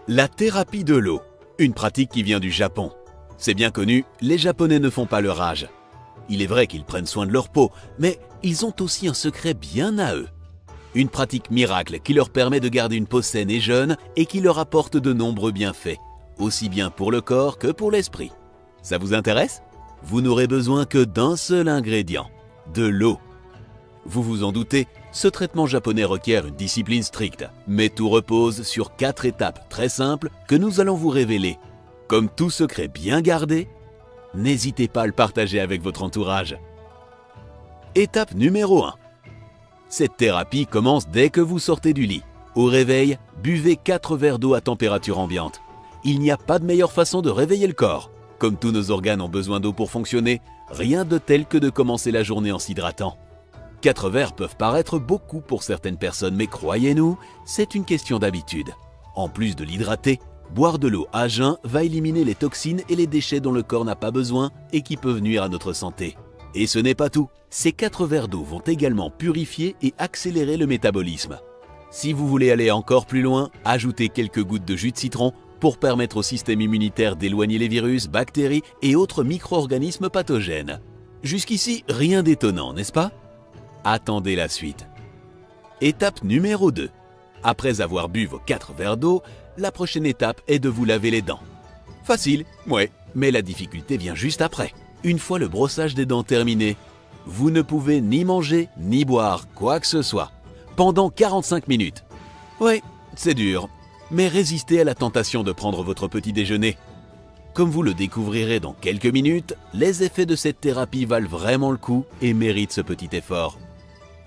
La thérapie de l'eau, une pratique qui vient du Japon. C'est bien connu, les Japonais ne font pas leur âge. Il est vrai qu'ils prennent soin de leur peau, mais ils ont aussi un secret bien à eux. Une pratique miracle qui leur permet de garder une peau saine et jeune et qui leur apporte de nombreux bienfaits, aussi bien pour le corps que pour l'esprit. Ça vous intéresse? Vous n'aurez besoin que d'un seul ingrédient, de l'eau. Vous vous en doutez, ce traitement japonais requiert une discipline stricte, mais tout repose sur 4 étapes très simples que nous allons vous révéler. Comme tout secret bien gardé, n'hésitez pas à le partager avec votre entourage. Étape numéro 1. Cette thérapie commence dès que vous sortez du lit. Au réveil, buvez 4 verres d'eau à température ambiante. Il n'y a pas de meilleure façon de réveiller le corps. Comme tous nos organes ont besoin d'eau pour fonctionner, rien de tel que de commencer la journée en s'hydratant. 4 verres peuvent paraître beaucoup pour certaines personnes, mais croyez-nous, c'est une question d'habitude. En plus de l'hydrater, boire de l'eau à jeun va éliminer les toxines et les déchets dont le corps n'a pas besoin et qui peuvent nuire à notre santé. Et ce n'est pas tout, ces 4 verres d'eau vont également purifier et accélérer le métabolisme. Si vous voulez aller encore plus loin, ajoutez quelques gouttes de jus de citron pour permettre au système immunitaire d'éloigner les virus, bactéries et autres micro-organismes pathogènes. Jusqu'ici, rien d'étonnant, n'est-ce pas? Attendez la suite. Étape numéro 2. Après avoir bu vos 4 verres d'eau, la prochaine étape est de vous laver les dents. Facile, ouais, mais la difficulté vient juste après. Une fois le brossage des dents terminé, vous ne pouvez ni manger ni boire quoi que ce soit pendant 45 minutes. Ouais, c'est dur, mais résistez à la tentation de prendre votre petit déjeuner. Comme vous le découvrirez dans quelques minutes, les effets de cette thérapie valent vraiment le coup et méritent ce petit effort.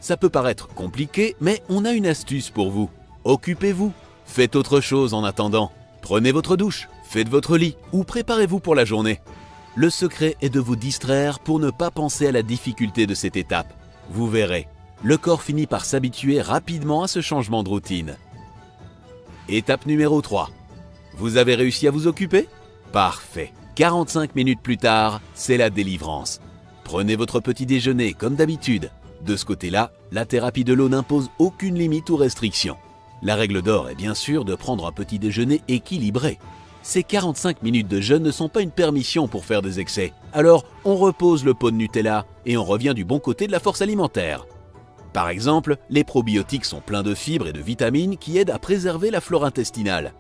Ça peut paraître compliqué, mais on a une astuce pour vous. Occupez-vous, faites autre chose en attendant. Prenez votre douche, faites votre lit ou préparez-vous pour la journée. Le secret est de vous distraire pour ne pas penser à la difficulté de cette étape. Vous verrez, le corps finit par s'habituer rapidement à ce changement de routine. Étape numéro 3. Vous avez réussi à vous occuper? Parfait. 45 minutes plus tard, c'est la délivrance. Prenez votre petit déjeuner comme d'habitude. De ce côté-là, la thérapie de l'eau n'impose aucune limite ou restriction. La règle d'or est bien sûr de prendre un petit déjeuner équilibré. Ces 45 minutes de jeûne ne sont pas une permission pour faire des excès. Alors, on repose le pot de Nutella et on revient du bon côté de la force alimentaire. Par exemple, les probiotiques sont pleins de fibres et de vitamines qui aident à préserver la flore intestinale.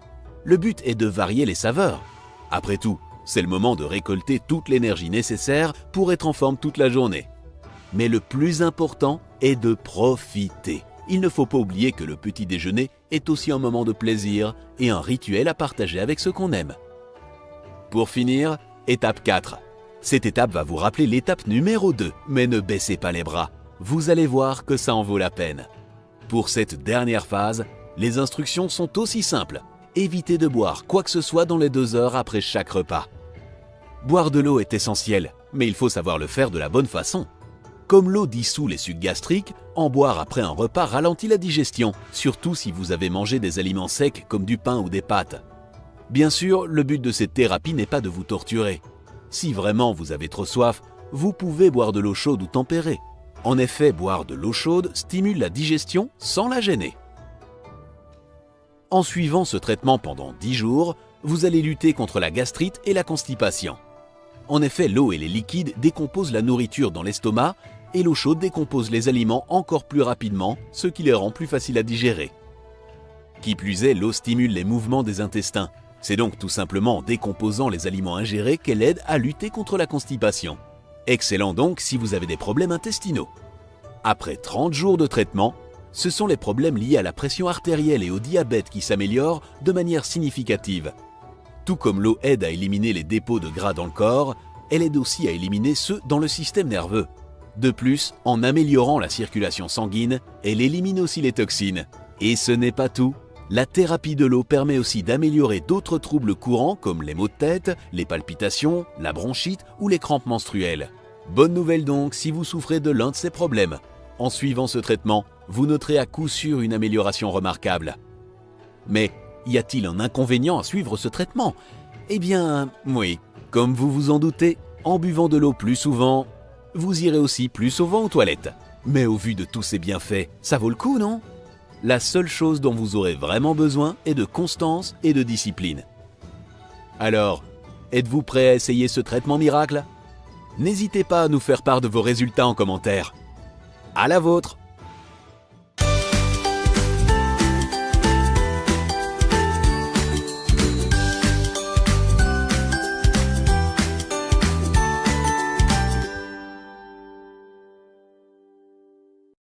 Le but est de varier les saveurs. Après tout, c'est le moment de récolter toute l'énergie nécessaire pour être en forme toute la journée. Mais le plus important est de profiter. Il ne faut pas oublier que le petit déjeuner est aussi un moment de plaisir et un rituel à partager avec ceux qu'on aime. Pour finir, étape 4. Cette étape va vous rappeler l'étape numéro 2, mais ne baissez pas les bras. Vous allez voir que ça en vaut la peine. Pour cette dernière phase, les instructions sont aussi simples. Évitez de boire quoi que ce soit dans les 2 heures après chaque repas. Boire de l'eau est essentiel, mais il faut savoir le faire de la bonne façon. Comme l'eau dissout les sucs gastriques, en boire après un repas ralentit la digestion, surtout si vous avez mangé des aliments secs comme du pain ou des pâtes. Bien sûr, le but de cette thérapie n'est pas de vous torturer. Si vraiment vous avez trop soif, vous pouvez boire de l'eau chaude ou tempérée. En effet, boire de l'eau chaude stimule la digestion sans la gêner. En suivant ce traitement pendant 10 jours, vous allez lutter contre la gastrite et la constipation. En effet, l'eau et les liquides décomposent la nourriture dans l'estomac et l'eau chaude décompose les aliments encore plus rapidement, ce qui les rend plus faciles à digérer. Qui plus est, l'eau stimule les mouvements des intestins. C'est donc tout simplement en décomposant les aliments ingérés qu'elle aide à lutter contre la constipation. Excellent donc si vous avez des problèmes intestinaux. Après 30 jours de traitement, ce sont les problèmes liés à la pression artérielle et au diabète qui s'améliorent de manière significative. Tout comme l'eau aide à éliminer les dépôts de gras dans le corps, elle aide aussi à éliminer ceux dans le système nerveux. De plus, en améliorant la circulation sanguine, elle élimine aussi les toxines. Et ce n'est pas tout. La thérapie de l'eau permet aussi d'améliorer d'autres troubles courants comme les maux de tête, les palpitations, la bronchite ou les crampes menstruelles. Bonne nouvelle donc si vous souffrez de l'un de ces problèmes. En suivant ce traitement, vous noterez à coup sûr une amélioration remarquable. Mais y a-t-il un inconvénient à suivre ce traitement? Eh bien, oui. Comme vous vous en doutez, en buvant de l'eau plus souvent, vous irez aussi plus souvent aux toilettes. Mais au vu de tous ces bienfaits, ça vaut le coup, non? la seule chose dont vous aurez vraiment besoin est de constance et de discipline. Alors, êtes-vous prêt à essayer ce traitement miracle? N'hésitez pas à nous faire part de vos résultats en commentaire. À la vôtre!